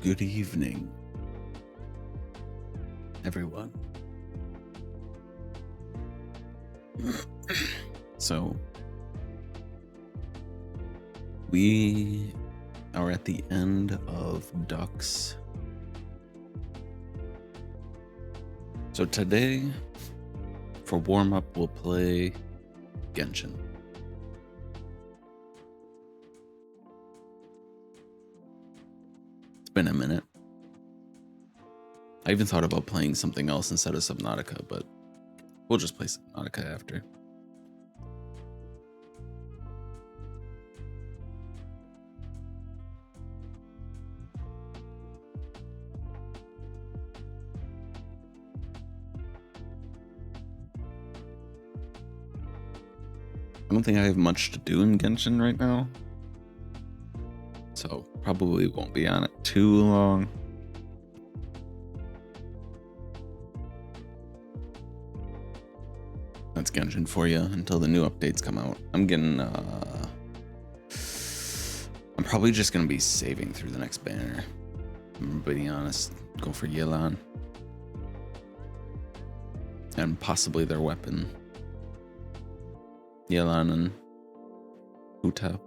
Good evening, everyone. So, we are at the end of Ducks. So today, for warm-up, we'll play Genshin. It's been a minute. I even thought about playing something else instead of Subnautica, but we'll just play Subnautica after. I don't think I have much to do in Genshin right now, so probably won't be on it too long. That's Genshin for you until the new updates come out. I'm probably just gonna be saving through the next banner. I'm being honest, go for Yelan. And possibly their weapon. Yelan and Uta.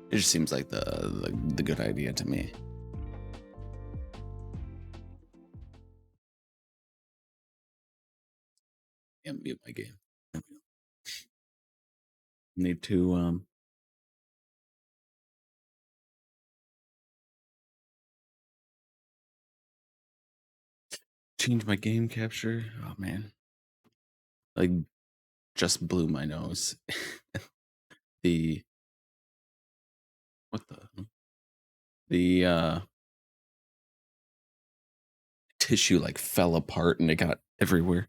It just seems like the good idea to me. Can't mute my game. Need to change my game capture. Oh man, like just blew my nose. The tissue like fell apart and it got everywhere.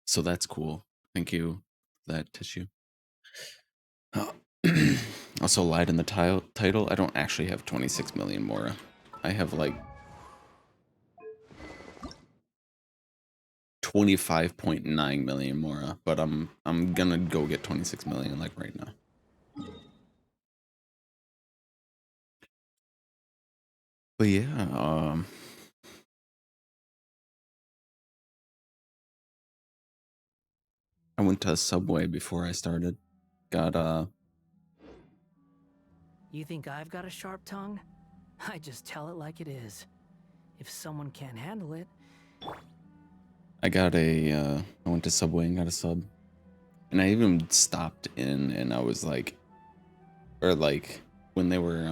So that's cool. Thank you for that tissue. Also lied in the title. I don't actually have 26 million mora. I have like 25.9 million mora, but I'm gonna go get 26 million like right now. But yeah, I went to Subway before I started. Got You think I've got a sharp tongue? I just tell it like it is. If someone can't handle it... I went to Subway and got a sub. And I even stopped in and I was like, or like when they were,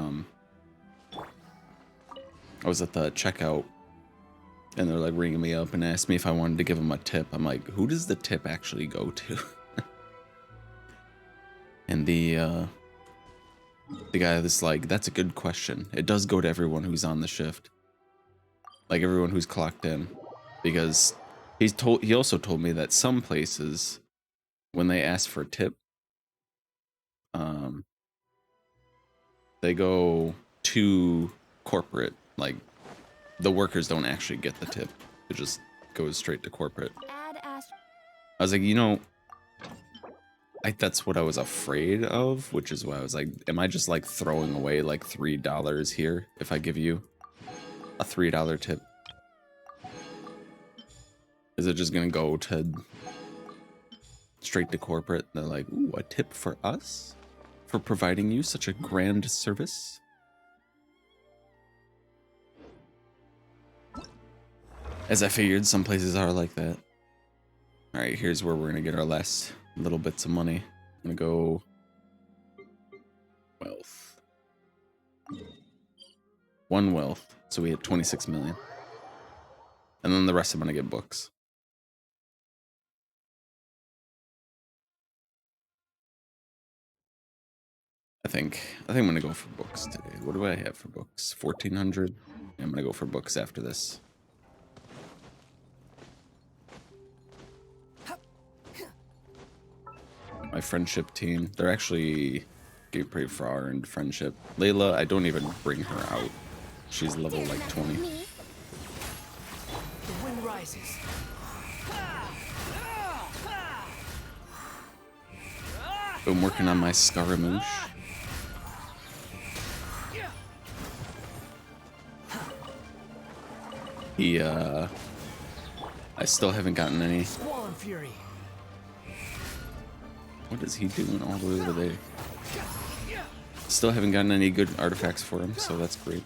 I was at the checkout and they're like ringing me up and asked me if I wanted to give them a tip. I'm like, who does the tip actually go to? And the guy was like, that's a good question. It does go to everyone who's on the shift. Like everyone who's clocked in. Because he also told me that some places, when they ask for a tip, they go to corporate. Like the workers don't actually get the tip. It just goes straight to corporate. I was like, you know, that's what I was afraid of, which is why I was like, am I just like throwing away like $3 here if I give you a $3 tip? Is it just gonna go to straight to corporate? They're like, ooh, a tip for us for providing you such a grand service? As I figured, some places are like that. All right, here's where we're gonna get our last little bits of money. I'm gonna go wealth. 1 wealth, so we had 26 million. And then the rest I'm gonna get books. I think I'm gonna go for books today. What do I have for books? 1400. I'm gonna go for books after this. My friendship team, they're actually getting pretty far into friendship. Layla, I don't even bring her out. She's level like 20. The wind rises. I'm working on my Scaramouche. I still haven't gotten any. Swollen fury. What is he doing all the way over there? Still haven't gotten any good artifacts for him, so that's great.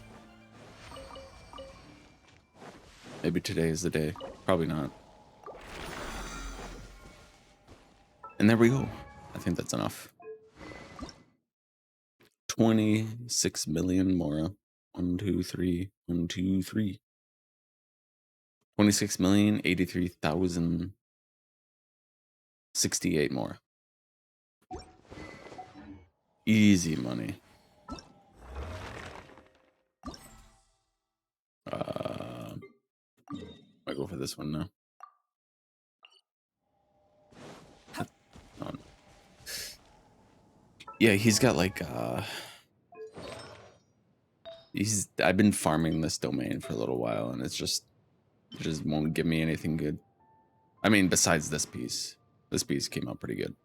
Maybe today is the day. Probably not. And there we go. I think that's enough. 26 million mora. 1, 2, 3. 1, 2, 3. 26,083,068 more. Easy money. I go for this one now. Yeah, he's got like I've been farming this domain for a little while, and it just won't give me anything good. I mean, besides this piece. This piece came out pretty good.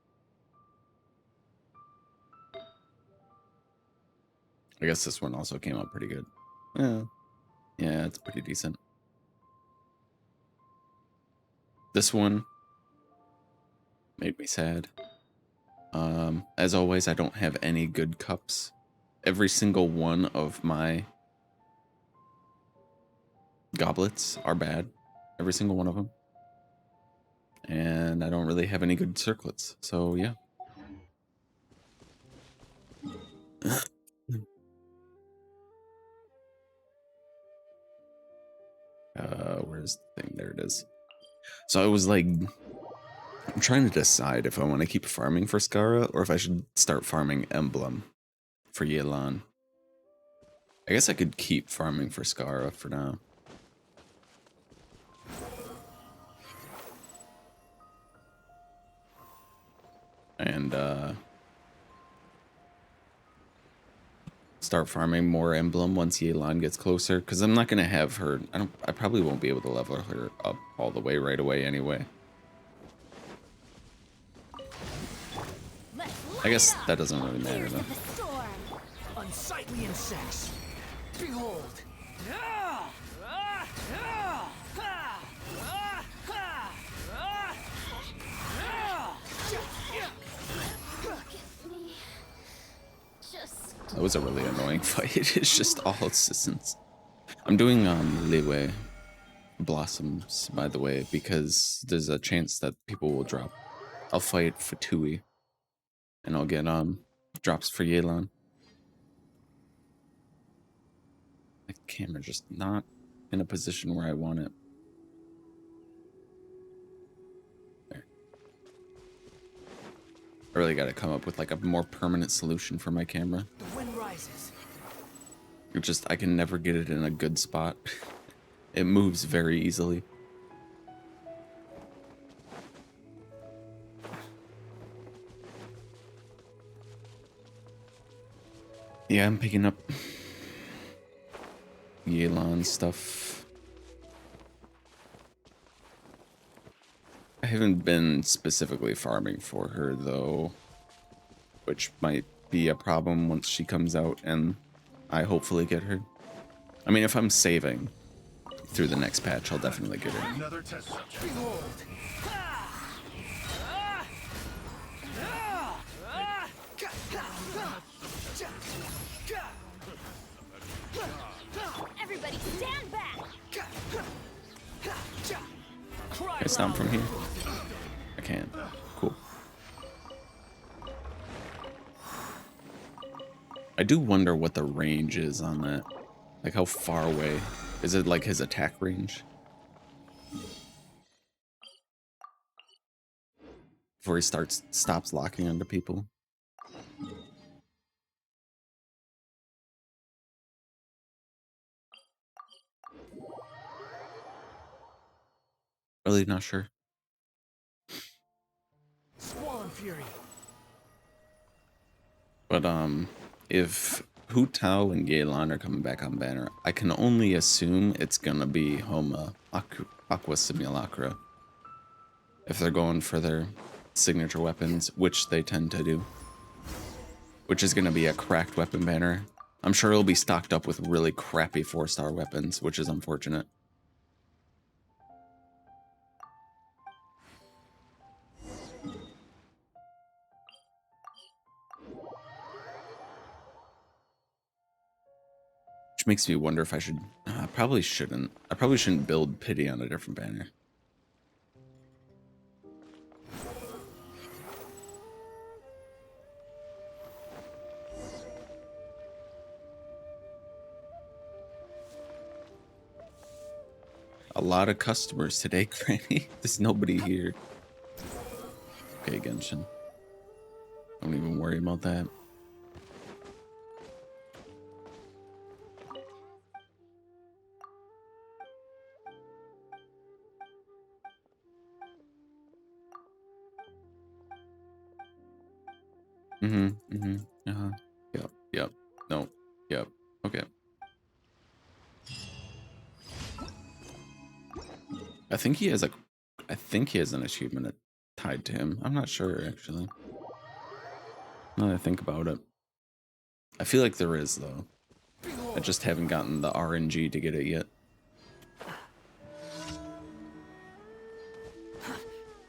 I guess this one also came out pretty good. Yeah, it's pretty decent. This one made me sad. As always, I don't have any good cups. Every single one of my goblets are bad. Every single one of them. And I don't really have any good circlets. So, yeah. Where's the thing? There it is. So I was like, I'm trying to decide if I want to keep farming for Skara or if I should start farming Emblem for Yelan. I guess I could keep farming for Skara for now. And start farming more Emblem once Yelan gets closer, because I'm not gonna have her. I probably won't be able to level her up all the way right away anyway. I guess that doesn't really matter though. Unsightly insects. Behold. That was a really annoying fight. It's just all assistance. I'm doing Leeway Blossoms, by the way, because there's a chance that people will drop. I'll fight Fatui, and I'll get drops for Yelan. The camera just not in a position where I want it. There. I really got to come up with like a more permanent solution for my camera. The wind rises. It just, I can never get it in a good spot. It moves very easily. Yeah, I'm picking up Yelan stuff. I haven't been specifically farming for her though, which might be a problem once she comes out and I hopefully get her. I mean, if I'm saving through the next patch, I'll definitely get her. Another test subject. Behold. Everybody stand back! Can I stomp from here? I can. Cool. I do wonder what the range is on that. Like how far away. Is it like his attack range? Before he stops locking onto people. Really not sure. Squall Fury. But if Hu Tao and Yelan are coming back on banner, I can only assume it's gonna be Homa Aqua Simulacra. If they're going for their signature weapons, which they tend to do. Which is gonna be a cracked weapon banner. I'm sure it'll be stocked up with really crappy 4-star weapons, which is unfortunate. Which makes me wonder if I should... I probably shouldn't. I probably shouldn't build Pity on a different banner. A lot of customers today, Granny. There's nobody here. Okay, Genshin. Don't even worry about that. Uh-huh. Yep. No. Yep. Okay. I think he has an achievement tied to him. I'm not sure, actually. Now that I think about it. I feel like there is, though. I just haven't gotten the RNG to get it yet.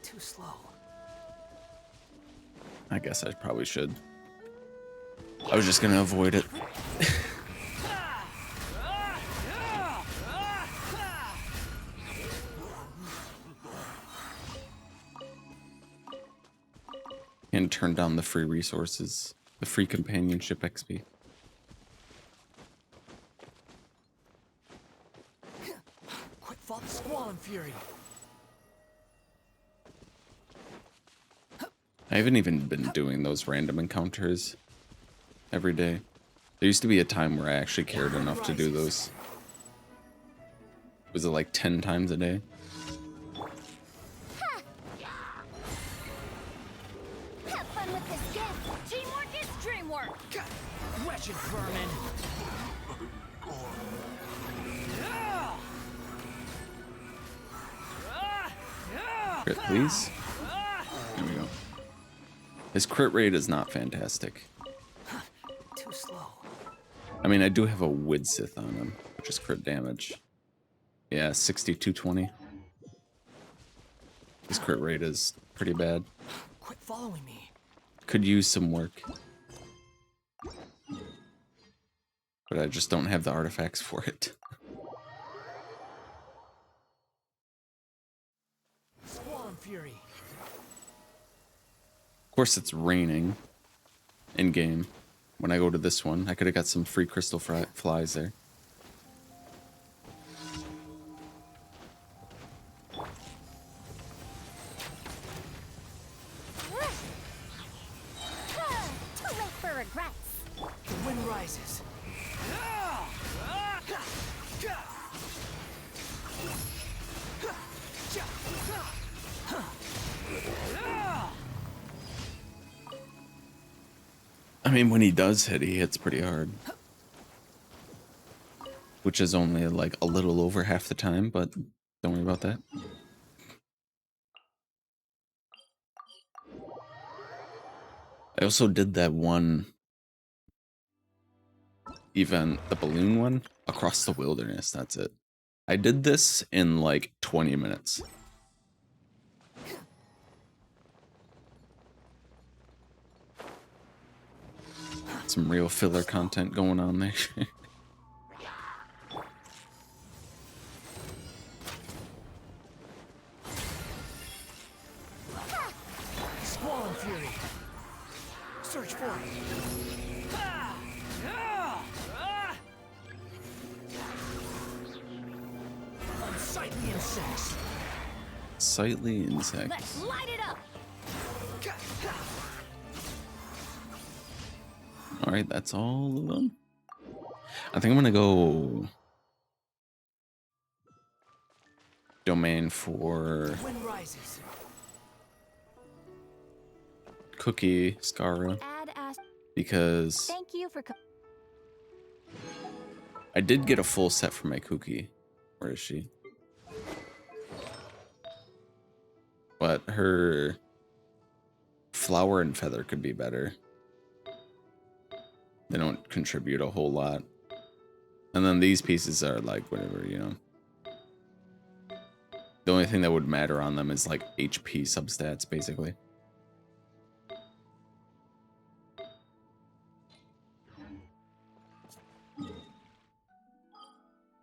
Too slow. I guess I probably should. I was just gonna avoid it. And turn down the free resources, the free companionship XP. Quick fought Squall Fury. I haven't even been doing those random encounters every day. There used to be a time where I actually cared enough to do those. Was it like 10 times a day? Have fun with this gift. Teamwork is dreamwork. Wretched vermin. Crit, please. There we go. His crit rate is not fantastic. Too slow. I mean, I do have a Widsith on him, which is crit damage. Yeah, 6220. His crit rate is pretty bad. Quit following me. Could use some work. But I just don't have the artifacts for it. Squall Fury. Of course, it's raining in-game. When I go to this one, I could have got some free crystal flies there. Too late for regrets. The wind rises. I mean, when he does hit, he hits pretty hard. Which is only like a little over half the time, but don't worry about that. I also did that one event, the balloon one, across the wilderness. That's it. I did this in like 20 minutes. Some real filler content going on there. Squall Fury. Search for it. Unsightly insects. Sightly insects. Let's light it up. Alright, that's all of them. I think I'm gonna go... domain for Wind rises. Cookie Scara Add as. because Thank you for. I did get a full set for my Cookie. Where is she? But her flower and feather could be better. They don't contribute a whole lot. And then these pieces are like whatever, you know. The only thing that would matter on them is like HP substats, basically.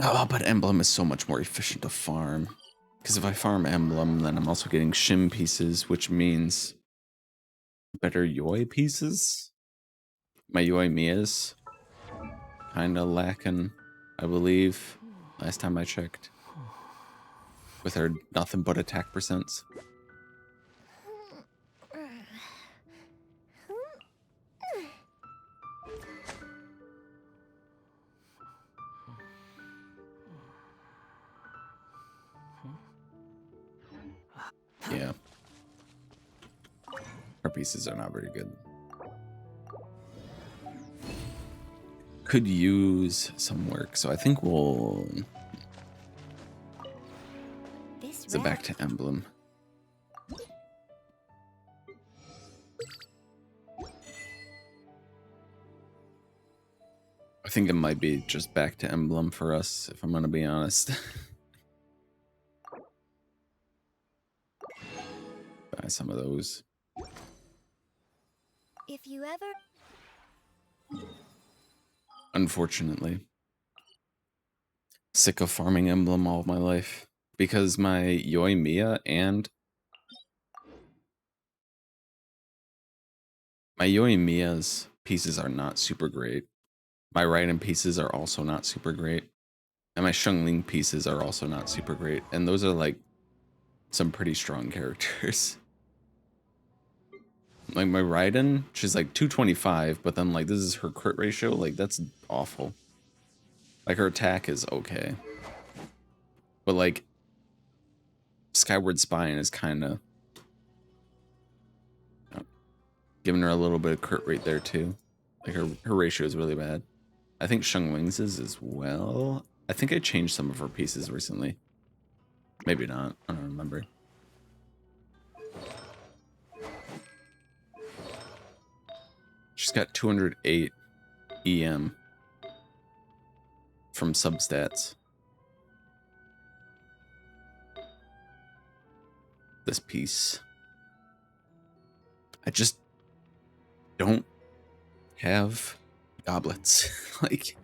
Oh, but Emblem is so much more efficient to farm. Because if I farm Emblem, then I'm also getting Shim pieces, which means better Yoi pieces. My Yoi Mia's kind of lacking, I believe, last time I checked. With her nothing but attack percents. Yeah. Her pieces are not very good. Could use some work, so I think we'll... So back to Emblem. I think it might be just back to Emblem for us, if I'm gonna be honest. Buy some of those. If you ever. Unfortunately. Sick of farming Emblem all of my life. Because my Yoimiya and... My Yoimiya's pieces are not super great. My Raiden pieces are also not super great. And my Xiangling pieces are also not super great. And those are like some pretty strong characters. Like my Raiden, she's like 225, but then like this is her crit ratio. Like that's awful. Like her attack is okay. But like Skyward Spine is kind of giving her a little bit of crit rate there too. Like her ratio is really bad. I think Xiangling's is as well. I think I changed some of her pieces recently. Maybe not. I don't remember. She's got 208 EM from substats. This piece. I just don't have goblets. Like,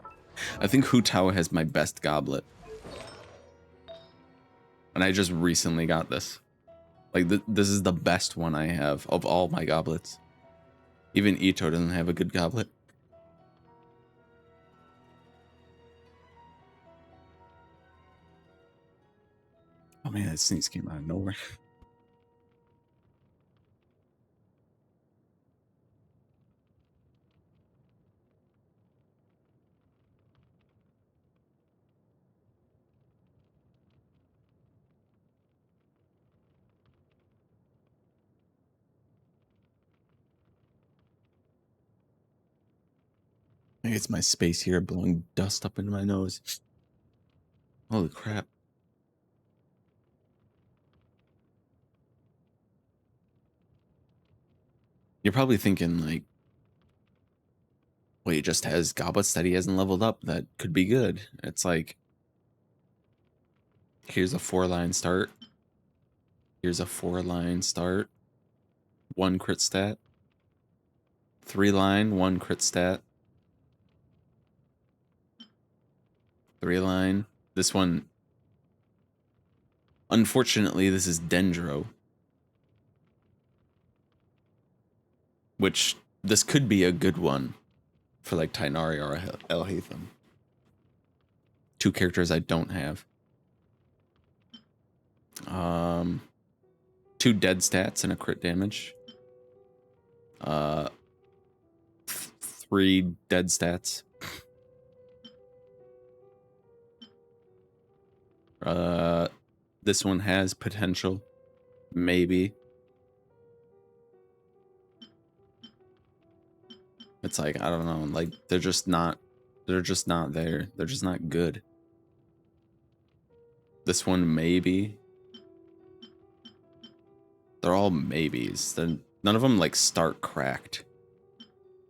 I think Hu Tao has my best goblet. And I just recently got this. Like, this is the best one I have of all my goblets. Even Ito doesn't have a good goblet. Oh man, that sneeze came out of nowhere. I think it's my space here blowing dust up into my nose. Holy crap. You're probably thinking like, well, he just has goblets that he hasn't leveled up that could be good. It's like, here's a 4-line start. Here's a 4-line start. 1 crit stat. 3-line, 1 crit stat. 3-line. This one, unfortunately, this is Dendro. Which, this could be a good one for like Tainari or El Hatham. 2 characters I don't have. 2 dead stats and a crit damage. 3 dead stats. 2 This one has potential. Maybe. It's like, I don't know, like they're just not there. They're just not good. This one maybe. They're all maybes. They're none of them like start cracked.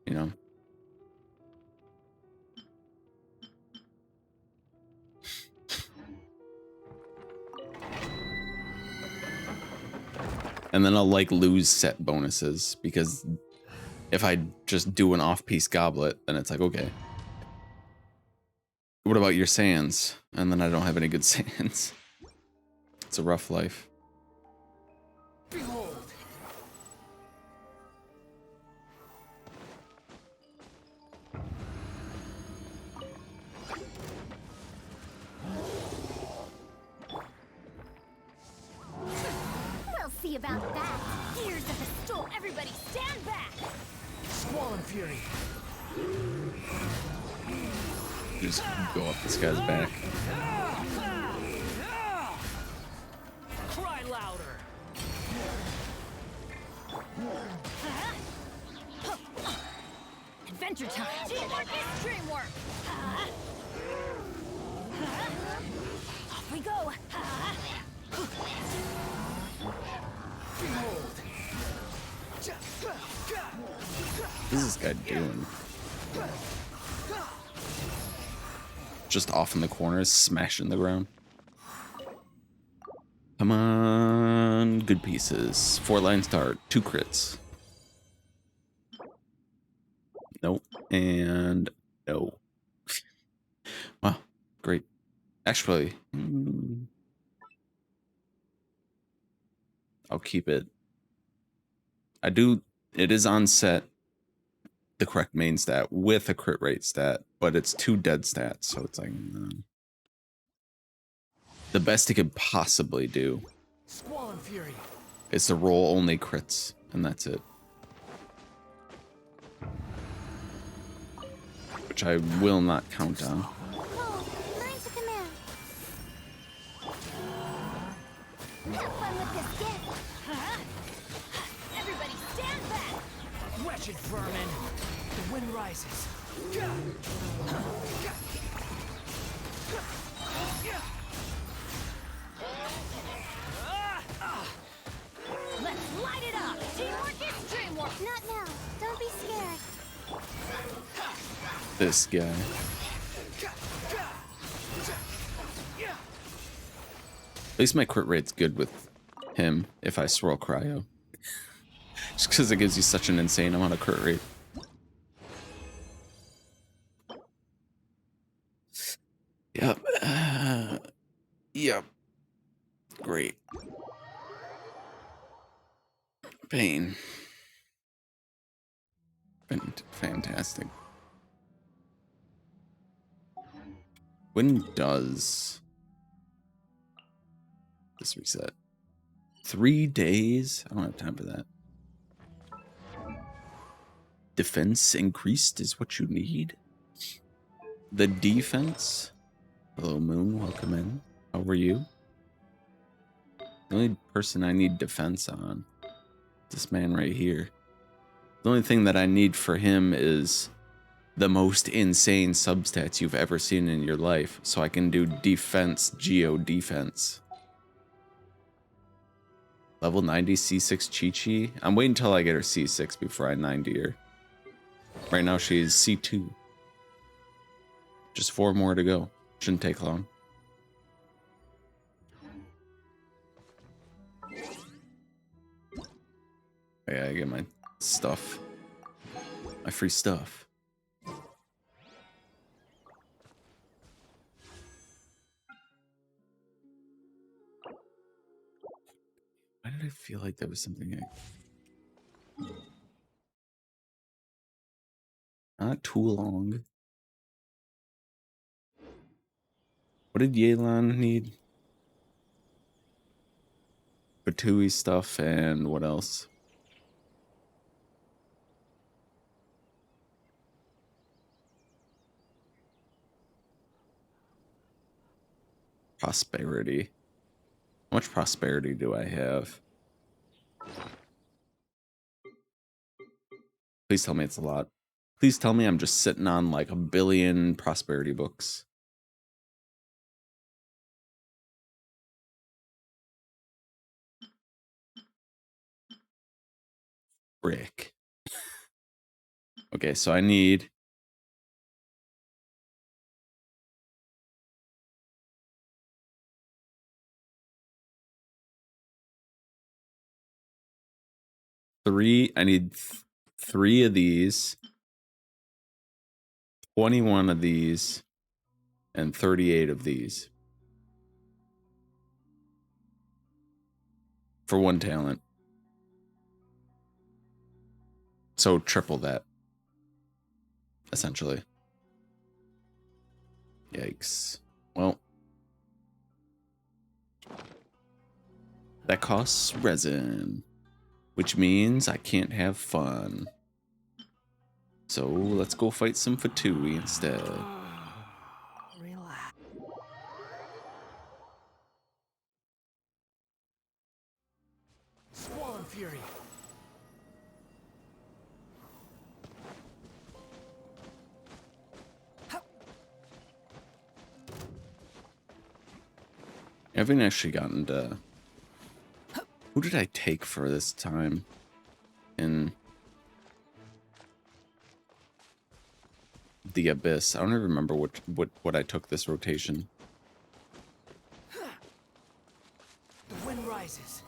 You know? And then I'll like lose set bonuses because if I just do an off-piece goblet, then it's like, okay. What about your sands? And then I don't have any good sands. It's a rough life. Behold. We'll see about that. Gears of the storm. Everybody stand back. Squall and fury. Just go up this guy's back. Cry louder. Adventure time. Teamwork is dreamwork. Off we go. Behold. What is this guy doing? Just off in the corners, smashing the ground. Come on, good pieces. 4-line start, 2 crits. Nope, and no. Wow, great. Actually, I'll keep it. It is on set, the correct main stat with a crit rate stat, but it's 2 dead stats, so it's like the best it could possibly do Squall and fury. is to roll only crits, and that's it. Which I will not count on. Oh, mine's a command. Have fun with this gift. Everybody stand back. Wretched vermin. The wind rises. Let's light it up. Teamwork is dreamwork. Not now. Don't be scared. This guy. At least my crit rate's good with him if I swirl cryo. Just because it gives you such an insane amount of crit rate. Yep. Yep. Great. Pain. Fantastic. When does this reset? 3 days? I don't have time for that. Defense increased is what you need. The defense. Hello, Moon. Welcome in. How are you? The only person I need defense on is this man right here. The only thing that I need for him is the most insane substats you've ever seen in your life, so I can do defense, geo defense. Level 90 C6 Chi-Chi. I'm waiting until I get her C6 before I 90 her. Right now she's C2. Just 4 more to go. Shouldn't take long. Yeah, I get my stuff. My free stuff. Why did I feel like there was something not too long. What did Yelan need? Batui stuff and what else? Prosperity. How much prosperity do I have? Please tell me it's a lot. Please tell me I'm just sitting on like 1 billion prosperity books. Frick. Okay, so I need... I need 3 of these, 21 of these, and 38 of these. For 1 talent. So triple that. Essentially. Yikes. Well. That costs resin. Which means I can't have fun. So let's go fight some Fatui instead. Relax. Squall and Fury. I haven't actually gotten to... Who did I take for this time? In the Abyss. I don't even remember what I took this rotation. The wind rises.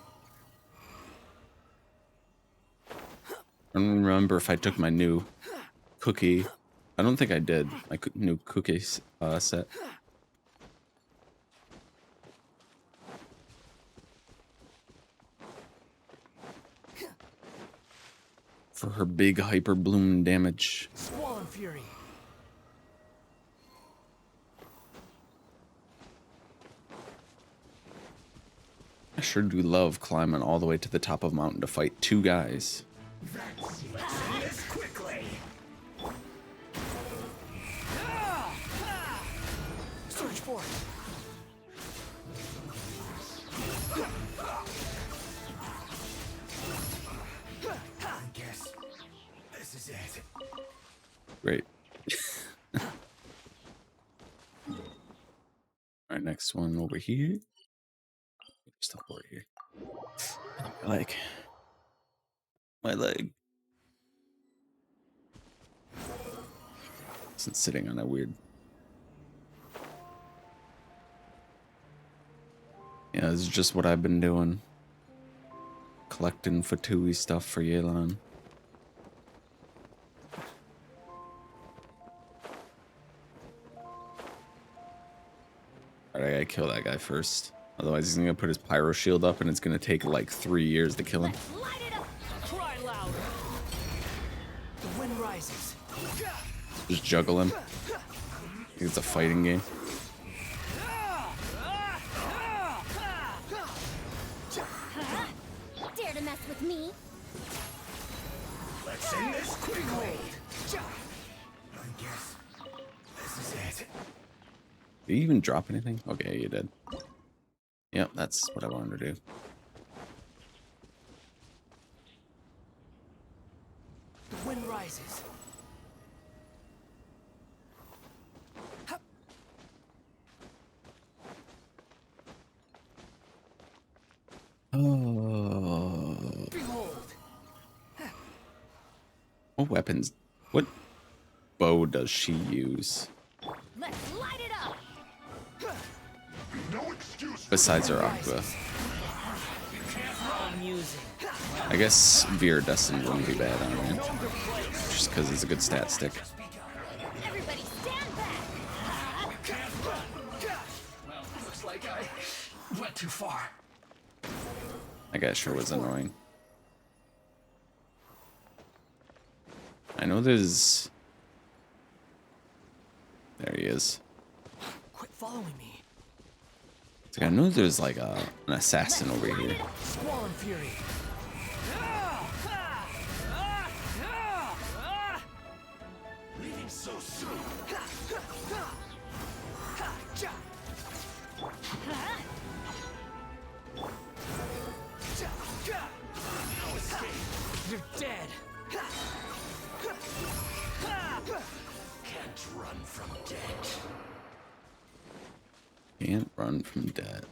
I don't remember if I took my new cookie. I don't think I did. My new cookie set. For her big hyper bloom damage. Squall and Fury. I sure do love climbing all the way to the top of a mountain to fight 2 guys. This quickly. Search for it. I guess this is it. Great. Alright, next one over here. Stop over here. My leg. Isn't sitting on that weird. Yeah, this is just what I've been doing. Collecting Fatui stuff for Yelan. Alright, I gotta kill that guy first. Otherwise he's gonna put his pyro shield up and it's gonna take like 3 years to kill him. Light it up. Cry louder. The wind rises. Just juggle him. I think it's a fighting game. Dare to mess with me? Let's end this quickly. I guess this is it. Did you even drop anything? Okay, you did. Yep, that's what I wanted to do. The wind rises. Oh. Behold. What weapons? What bow does she use? Let's light it up. No excuse. Besides her aqua. Amusing. I guess Veer Destined wouldn't be bad on me. Just because it's a good stat stick. Everybody stand back. Well, looks like I went too far. That guy sure was annoying. I know there's... There he is. Quit following me. It's like, I know there's like an assassin over here. Squall and Fury. Leaving so soon. Can't run from death.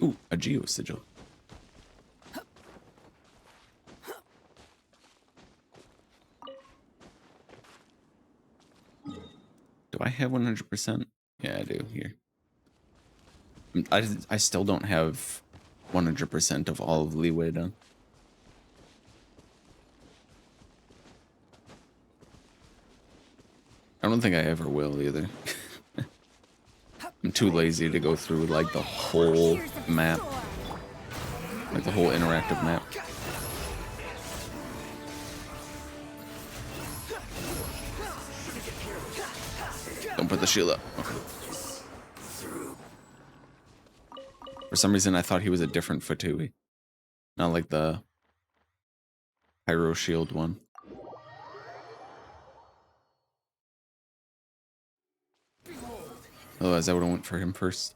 Ooh, a geo sigil. Do I have 100%? Yeah, I do here. I still don't have 100% of all of leeway done. I don't think I ever will either. I'm too lazy to go through like the whole map. Like the whole interactive map. Don't put the shield up. Okay. For some reason I thought he was a different Fatui. Not like the Pyro Shield one. Otherwise I would have went for him first.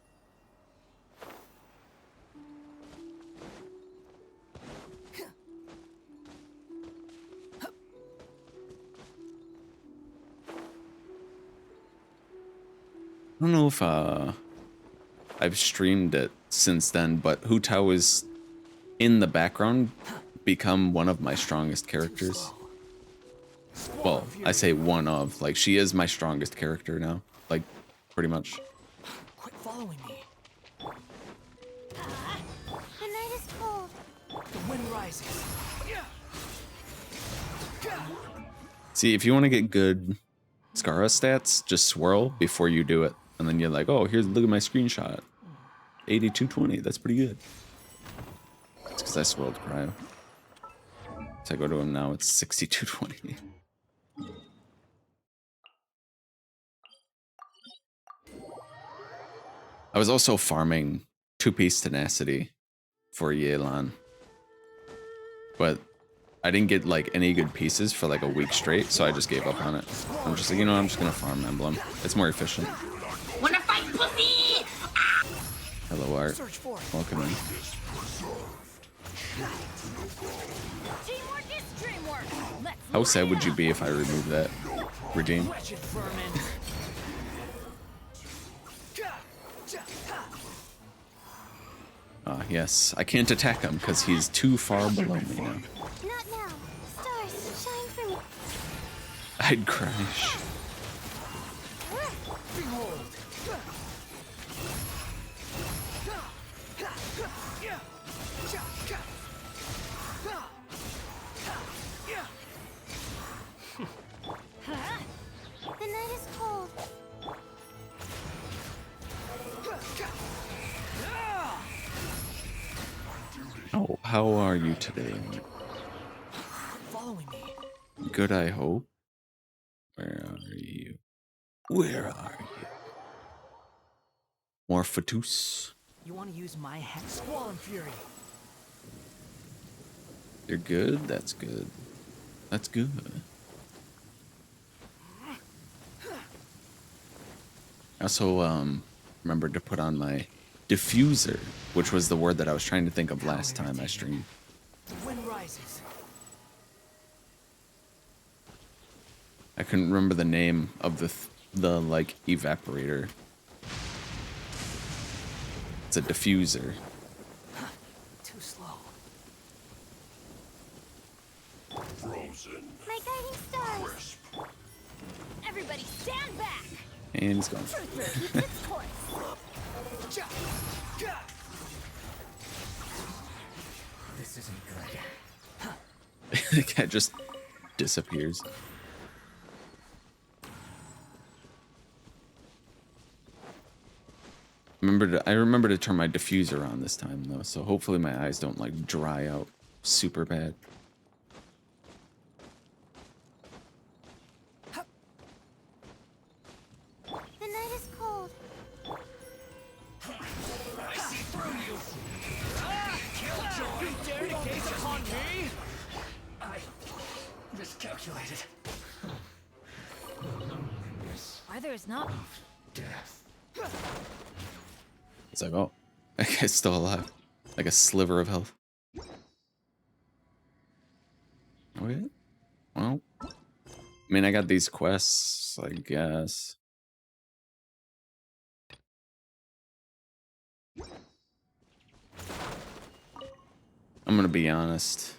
I don't know if I've streamed it since then, but Hu Tao is in the background become one of my strongest characters. Well, I say one of, like she is my strongest character now, like pretty much. Quit following me. The night is cold. The wind rises. See, if you want to get good Skara stats, just swirl before you do it. And then you're like, oh, here's, look at my screenshot. 8220, that's pretty good. It's because I swirled cryo. So I go to him now, it's 6220. I was also farming 2-piece tenacity for Yelan. But I didn't get like any good pieces for like a week straight, so I just gave up on it. I'm just like, you know, I'm just gonna farm Emblem. It's more efficient. Wanna fight, pussy? Hello, Art. Welcome in. Teamwork is dreamwork. Let's How sad would you be if I removed that redeem? Wretched vermin. Yes, I can't attack him because he's too far below me now. Not now. Stars, shine for me. I'd crash. Behold. The night is cold. Oh, how are you today? Following me. Good, I hope. Where are you? Where are you? Morphotus. You want to use my hex? Squall and fury. You're good? That's good. That's good. I also remembered to put on my diffuser, which was the word that I was trying to think of last time I streamed. The wind rises. I couldn't remember the name of the like evaporator. It's a diffuser. Too slow. My guiding stars. Everybody stand back. And he's gone. Truth will keep its course. This isn't good. The cat just disappears. I remember to turn my diffuser on this time though, so hopefully my eyes don't like dry out super bad. The night is cold. I see through you. You dare to gaze upon me? I miscalculated. Either is not. Death. It's like, oh, that guy's still alive. Like a sliver of health. Oh yeah? Well, I mean, I got these quests, I guess. I'm gonna be honest.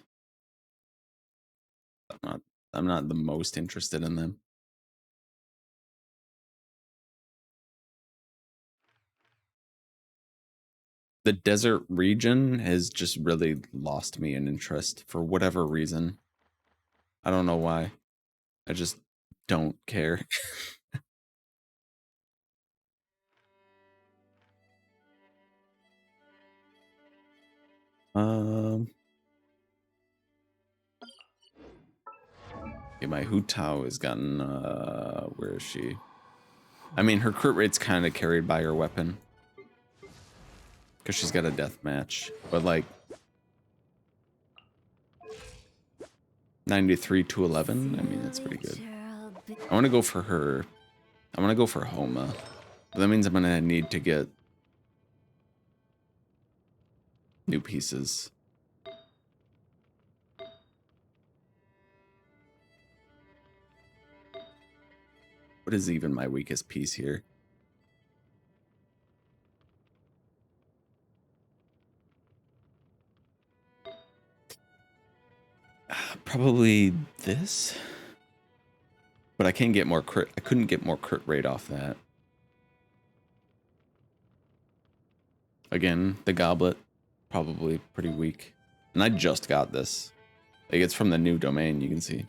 I'm not the most interested in them. The desert region has just really lost me in interest for whatever reason. I don't know why. I just don't care. Okay, my Hu Tao has gotten where is she? I mean, her crit rate's kind of carried by her weapon. Because she's got a death match. But like 93 to 11, I mean, that's pretty good. I want to go for her. I want to go for Homa. But that means I'm going to need to get new pieces. What is even my weakest piece here? Probably this. But I can't get more crit. I couldn't get more crit rate off that. Again, the goblet, probably pretty weak. And I just got this. Like, it's from the new domain, you can see.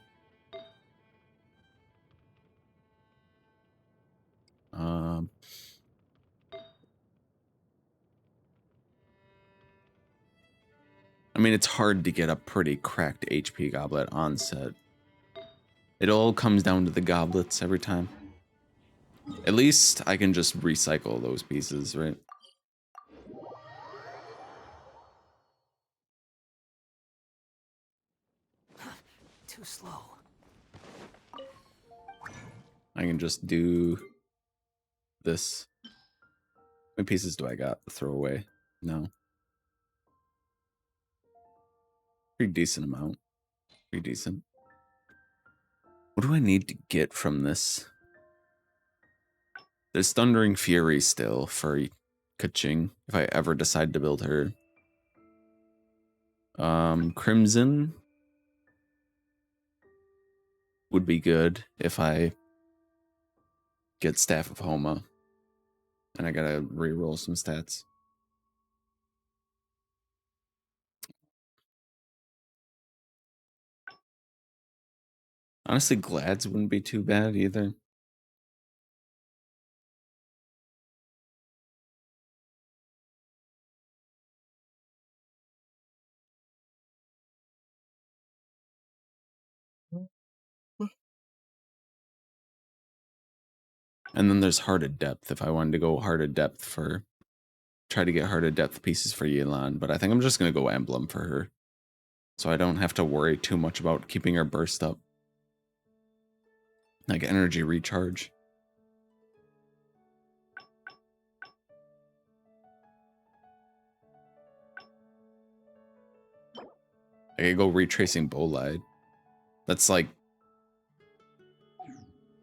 I mean, it's hard to get a pretty cracked HP goblet on set. It all comes down to the goblets every time. At least I can just recycle those pieces, right? Too slow. I can just do this. How many pieces do I got to throw away? No. Pretty decent amount. Pretty decent. What do I need to get from this? There's Thundering Fury still for Kaching, if I ever decide to build her. Crimson would be good if I get Staff of Homa. And I gotta reroll some stats. Honestly, Glads wouldn't be too bad either. And then there's Hearted Depth if I wanted to go Hearted Depth for... Try to get Hearted Depth pieces for Yelan, but I think I'm just gonna go Emblem for her. So I don't have to worry too much about keeping her burst up. Like energy recharge. I could go Retracing Bolide. That's like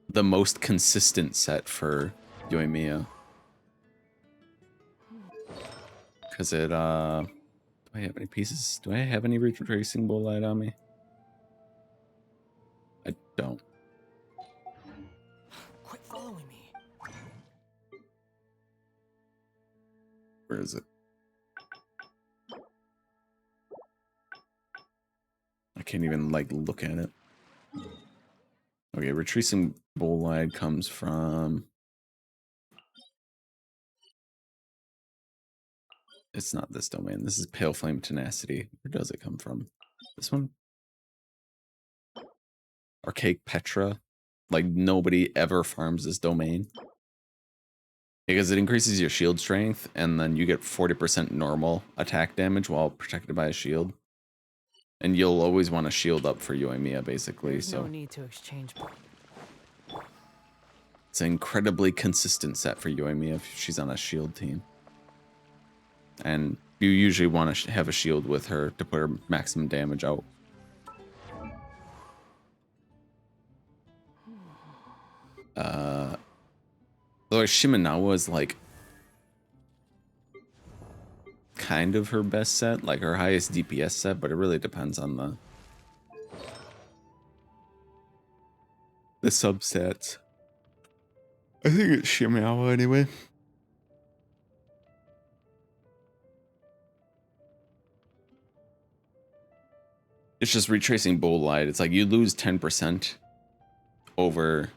the most consistent set for Yoimiya. Because it, do I have any pieces? Do I have any Retracing Bolide on me? I don't. Quit following me. Where is it? I can't even, like, look at it. Okay, Retracing Bolide comes from... It's not this domain. This is Pale Flame Tenacity. Where does it come from? This one? Archaic Petra. Like, nobody ever farms this domain. Because it increases your shield strength, and then you get 40% normal attack damage while protected by a shield. And you'll always want to shield up for Yoimiya, basically, There's so... no need to exchange. It's an incredibly consistent set for Yoimiya if she's on a shield team. And you usually want to have a shield with her to put her maximum damage out. So Shimenawa is like kind of her best set, like her highest DPS set, but it really depends on the subsets. I think it's Shimenawa anyway. It's just retracing Bull Light. It's like you lose 10% over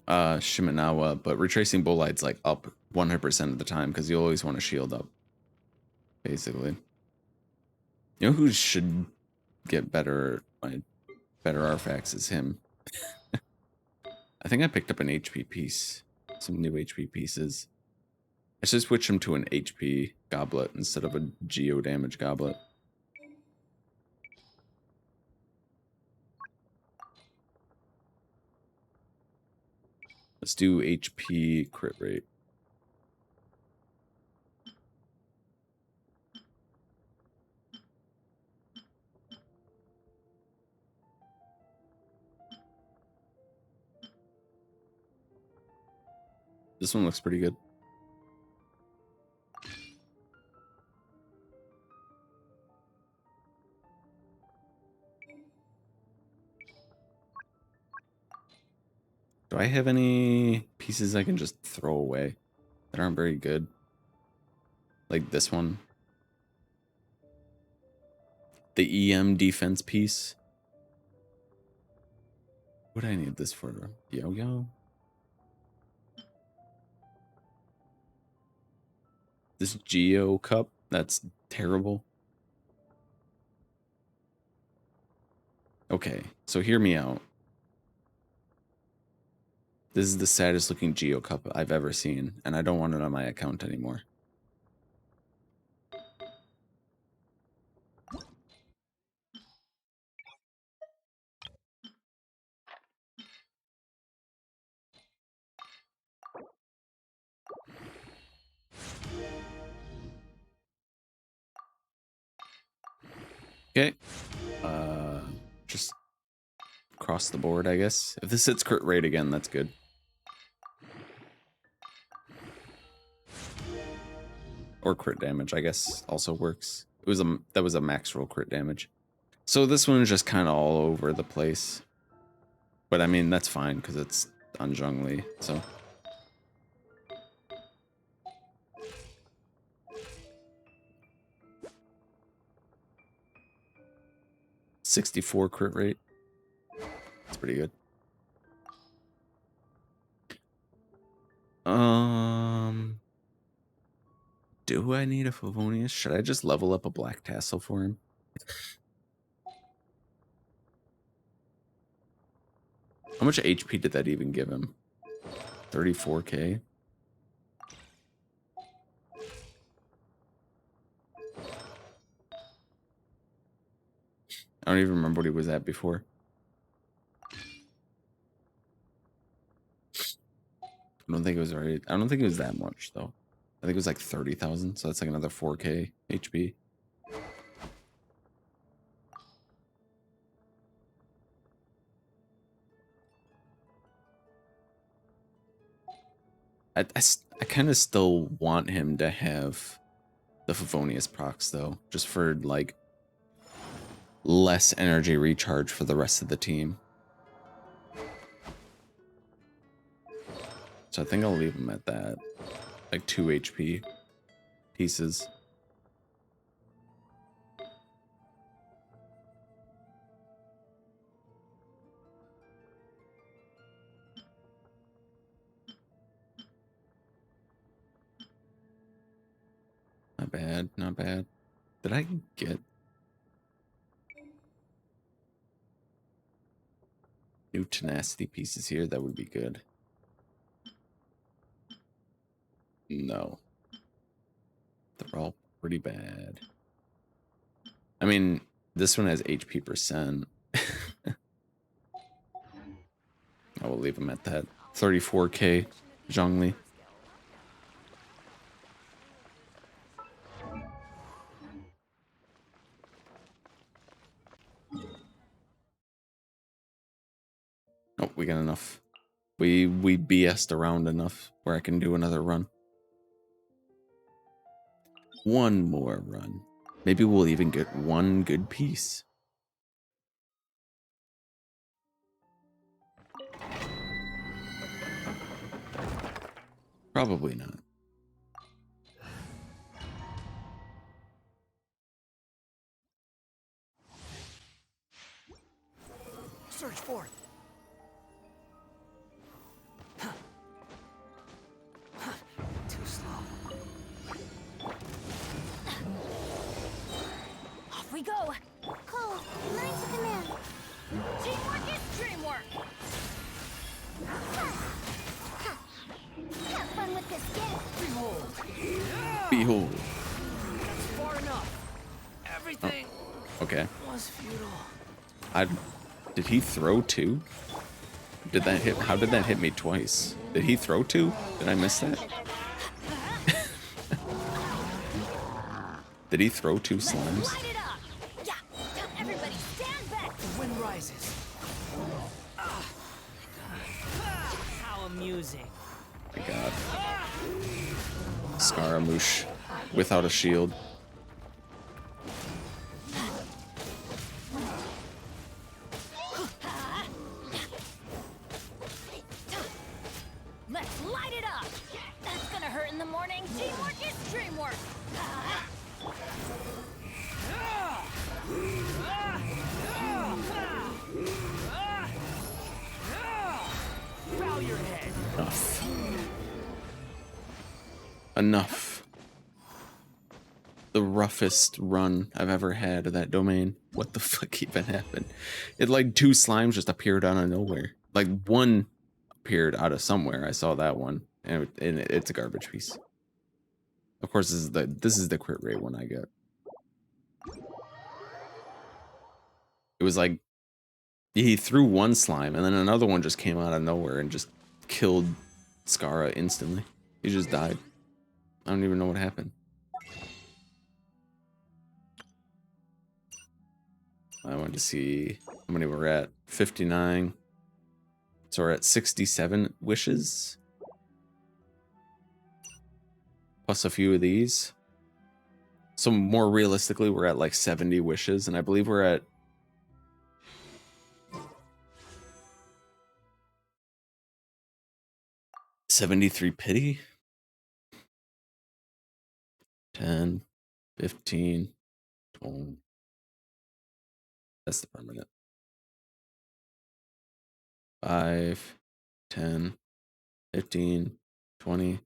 Shimenawa, but retracing Bull Light's like up 100% of the time because you always want to shield up, basically. You know who should get better artifacts is him. I think I picked up an HP piece, some new HP pieces. I should switch him to an HP goblet instead of a geo damage goblet. Let's do HP crit rate. This one looks pretty good. Do I have any pieces I can just throw away that aren't very good? Like this one. The EM defense piece. What do I need this for? Yo-yo? This Geo cup? That's terrible. Okay, so hear me out. This is the saddest looking Geo cup I've ever seen, and I don't want it on my account anymore. Okay. Just across the board, I guess. If this hits crit rate again, that's good. Or crit damage, I guess, also works. That was a max roll crit damage. So this one is just kind of all over the place. But I mean, that's fine because it's on Zhongli, so. .64 crit rate. That's pretty good. Do I need a Favonius? Should I just level up a Black Tassel for him? How much HP did that even give him? 34k? I don't even remember what he was at before. I don't think it was right. I don't think it was that much though. I think it was like 30,000, so that's like another 4k HP. I kind of still want him to have the Favonius procs though, just for like less energy recharge for the rest of the team. So I think I'll leave him at that. Like 2 HP pieces. Not bad, not bad. Did I get new tenacity pieces here? That would be good. No. They're all pretty bad. I mean, this one has HP percent. I will leave him at that. 34k Zhongli. Oh, we got enough. We BS'd around enough where I can do another run. One more run. Maybe we'll even get one good piece. Probably not. Search for it. Too slow. Off we go. Cole, lines of command. Teamwork is dreamwork. Have fun with this gift. Behold. That's far enough. Everything Okay. was futile. Did he throw two? Did that hit? How did that hit me twice? Did he throw two? Did I miss that? Did he throw two slimes? Light it up. Yeah. Everybody stand back. The wind rises. How amusing. My God. Scaramouche without a shield. Let's light it up. That's gonna hurt in the morning. Teamwork is dreamwork. Bow your head. Enough. Enough. The roughest run I've ever had of that domain. What the fuck even happened? It like two slimes just appeared out of nowhere. Like one appeared out of somewhere. I saw that one, and it's a garbage piece. Of course, this is the crit rate one I get. It was like he threw one slime, and then another one just came out of nowhere and just killed Scara instantly. He just died. I don't even know what happened. I wanted to see how many we're at. 59. So we're at 67 wishes. Plus a few of these. So more realistically, we're at like 70 wishes, and I believe we're at 73 pity. 10, 15, 20. That's the permanent. 5, 10, 15, 20,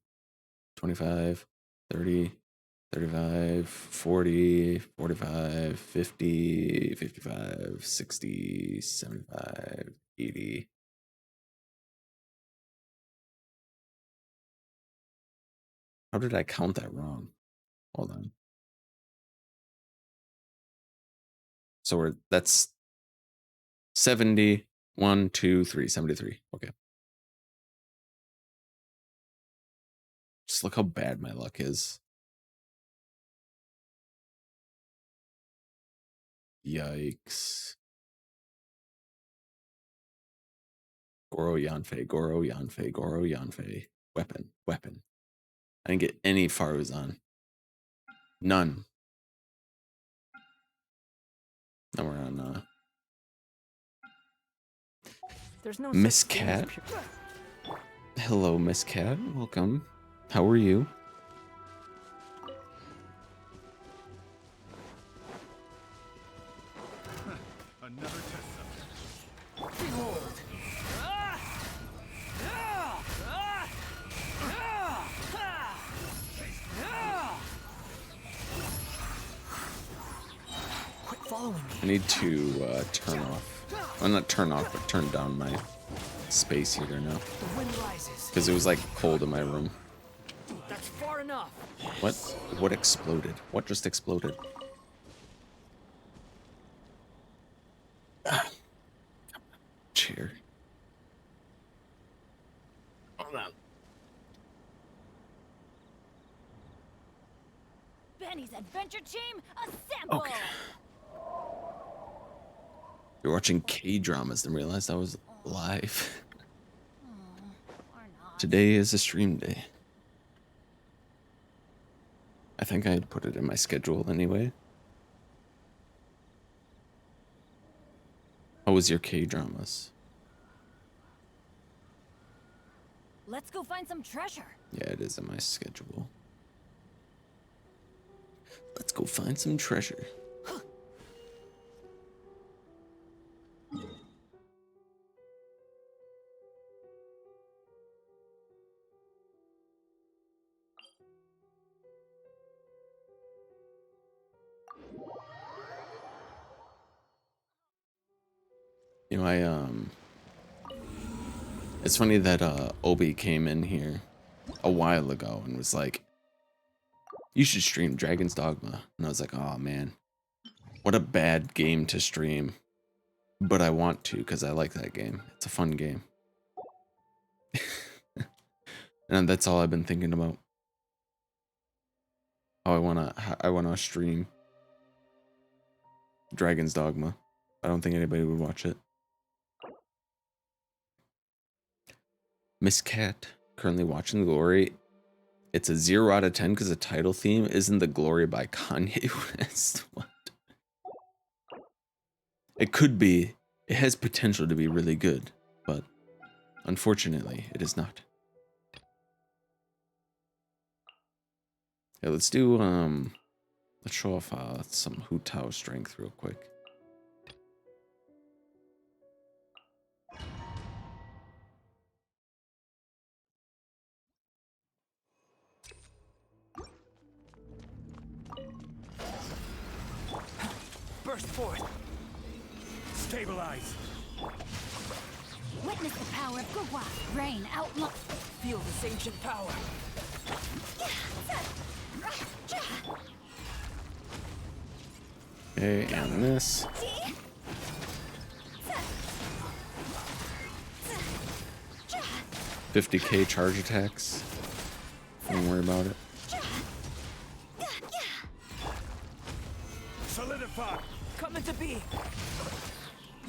25, 30, 35, 40, 45, 50, 55, 60, 75, 80. How did I count that wrong? Hold on. So that's 70, 1, 2, 3, 73. Okay. Just look how bad my luck is. Yikes. Goro Yanfei, Goro Yanfei, Goro Yanfei. Weapon, weapon. I didn't get any Faruzan. None. Now we're on There's no Miss such thing as Cat. pure- Hello, Miss Cat. Welcome. How are you? Another test subject. Behold. Quit following me. I need to turn off. Well, not turn off, but turn down my space heater now. The wind rises. Because it was like cold in my room. That's far enough. What? What exploded? What just exploded? Ah. Chair. Hold on. Benny's adventure team, assemble! Okay. You're watching K-dramas and realized I was live. Or not. Today is a stream day. I think I'd put it in my schedule anyway. How was your K-dramas? Let's go find some treasure. Yeah, it is in my schedule. Let's go find some treasure. You know, it's funny that Obi came in here a while ago and was like, you should stream Dragon's Dogma. And I was like, oh man, what a bad game to stream. But I want to because I like that game. It's a fun game. And that's all I've been thinking about. How I wanna stream Dragon's Dogma. I don't think anybody would watch it. Miss Cat, currently watching The Glory. It's a 0 out of 10 because the title theme isn't The Glory by Kanye West. What? It could be. It has potential to be really good, but unfortunately, it is not. Yeah, let's do, let's show off some Hu Tao strength real quick. Burst forth. Stabilize. Witness the power of Gugwa. Rain outlaw. Feel this ancient power. Okay, and this. 50k charge attacks. Don't worry about it. Solidify. Come into being.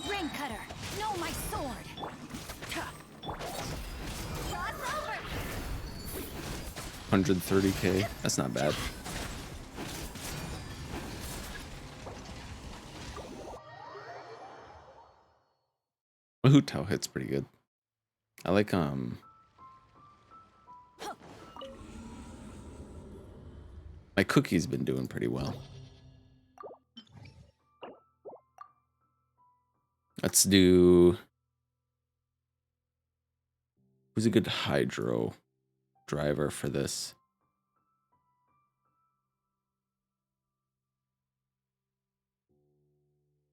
Ring cutter. Know my sword. Cross over. 130k. That's not bad. Hu Tao hits pretty good. I like my cookie's been doing pretty well. Let's do, who's a good hydro driver for this?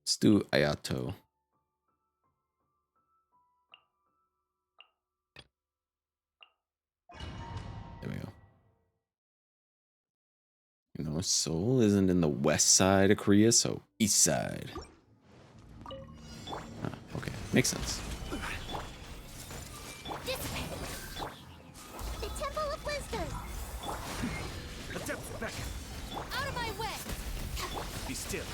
Let's do Ayato. There we go. You know, Seoul isn't in the west side of Korea, so east side. Ah, okay, makes sense. Dissipate. The Temple of Wisdom. The depths beckon. Out of my way. Be still.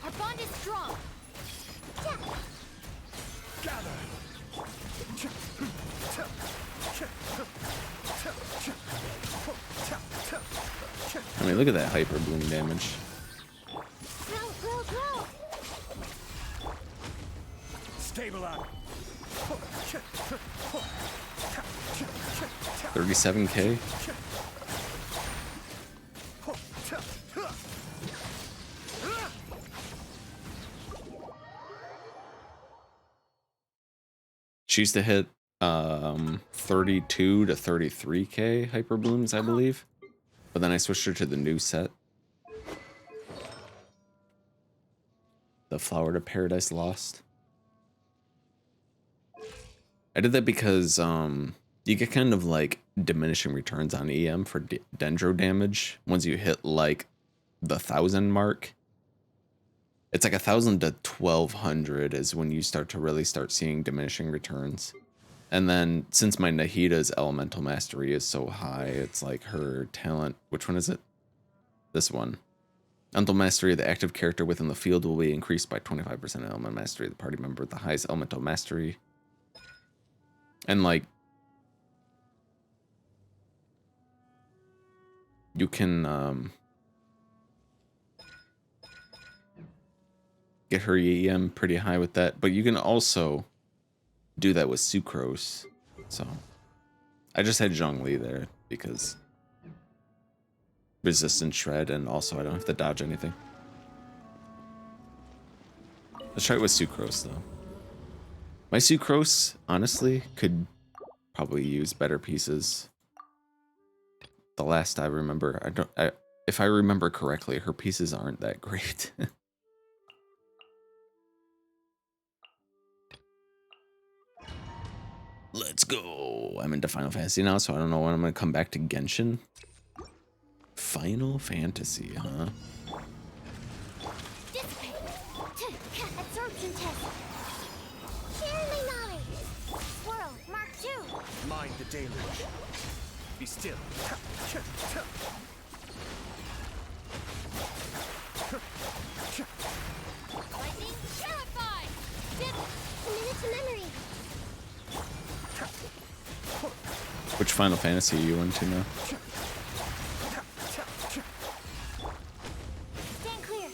Our bond is strong. Gather. I mean, look at that hyper bloom damage. Grow, grow, grow. Stabilize. 37k. She used to hit 32 to 33k hyper blooms, I believe. But then I switched her to the new set. The Flower to Paradise Lost. I did that because you get kind of like diminishing returns on EM for dendro damage once you hit like the 1,000 mark. It's like 1,000 to 1,200 is when you start to really start seeing diminishing returns. And then since my Nahida's elemental mastery is so high, it's like her talent. Which one is it? This one. Elemental mastery of the active character within the field will be increased by 25%. Elemental mastery of the party member with the highest elemental mastery. And like, you can get her EM pretty high with that, but you can also do that with Sucrose. So I just had Zhongli there because resistance shred, and also I don't have to dodge anything. Let's try it with Sucrose though. My Sucrose, honestly, could probably use better pieces. The last I remember, if I remember correctly, her pieces aren't that great. Let's go. I'm into Final Fantasy now, so I don't know when I'm gonna come back to Genshin. Final Fantasy, huh? Dissipate. Absorption test. Share my knowledge. Swirl. Mark 2. Mind the deluge. Be still. Lightning. Purified. Dip. Minute to memory. Which Final Fantasy are you into now? Stand clear.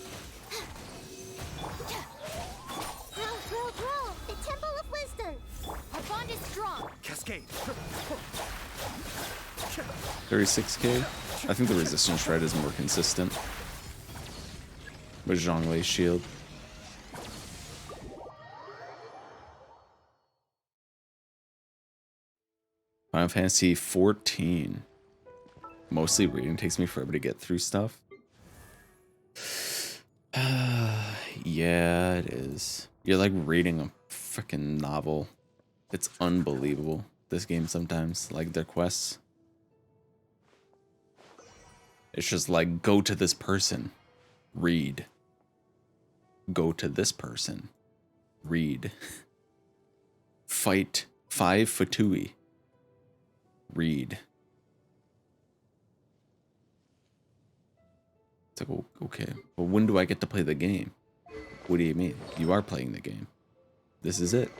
Roll. The Temple of Wisdom. Our bond is strong. Cascade. 36k? I think the resistance shred is more consistent with Zhongli's shield. Final Fantasy 14. Mostly reading, takes me forever to get through stuff. Yeah, it is. You're like reading a freaking novel. It's unbelievable, this game sometimes, like their quests. It's just like, go to this person, read. Go to this person, read. Fight 5 Fatui, read. It's like, oh, okay, well, when do I get to play the game? What do you mean? You are playing the game. This is it.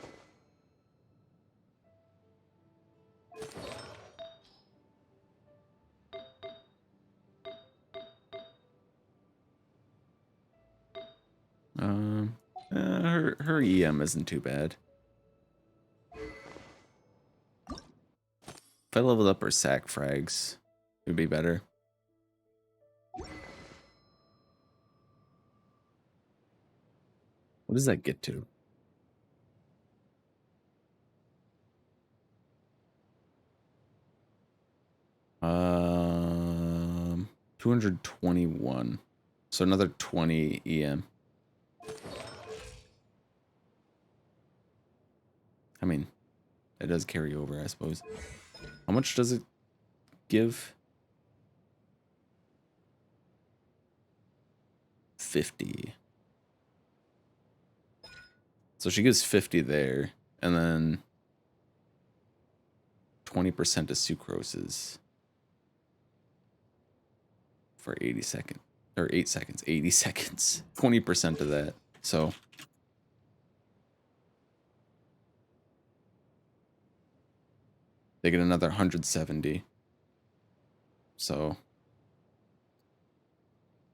Her EM isn't too bad. If I leveled up her sack frags, it would be better. What does that get to? 221. So another 20 EM. I mean, it does carry over, I suppose. How much does it give? 50. So she gives 50 there, and then 20% of sucroses for 80 seconds. Or 8 seconds. 80 seconds. 20% of that. So they get another 170. So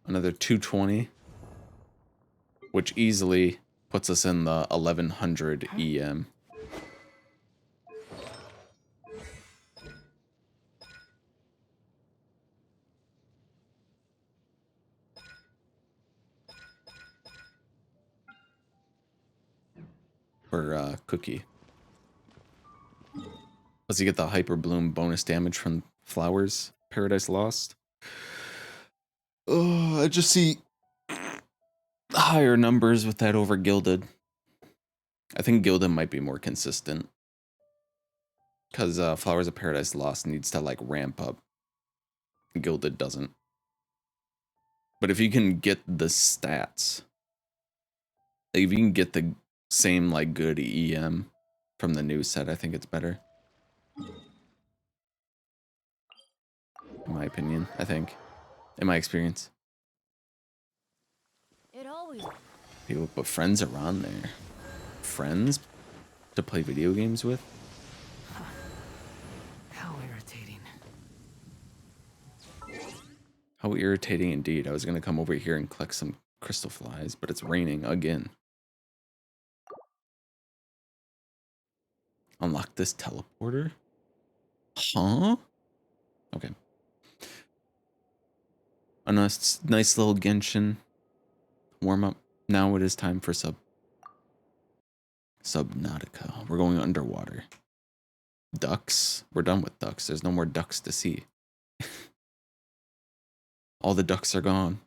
another 220, which easily puts us in the 1100 EM. For Cookie. Plus you get the Hyper Bloom bonus damage from flowers. Paradise Lost. Oh, I just see higher numbers with that over Gilded. I think Gilded might be more consistent. Because Flowers of Paradise Lost needs to like ramp up. Gilded doesn't. But if you can get the stats, like if you can get the same like good EM from the new set, I think it's better. In my opinion, I think. In my experience. you? People put friends are on there. Friends to play video games with? How irritating. How irritating indeed. I was gonna come over here and collect some crystal flies, but it's raining again. Unlock this teleporter? Huh? Okay. A nice little Genshin warm up. Now it is time for Subnautica. We're going underwater. Ducks? We're done with ducks. There's no more ducks to see. All the ducks are gone.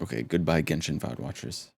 Okay, goodbye Genshin VOD watchers.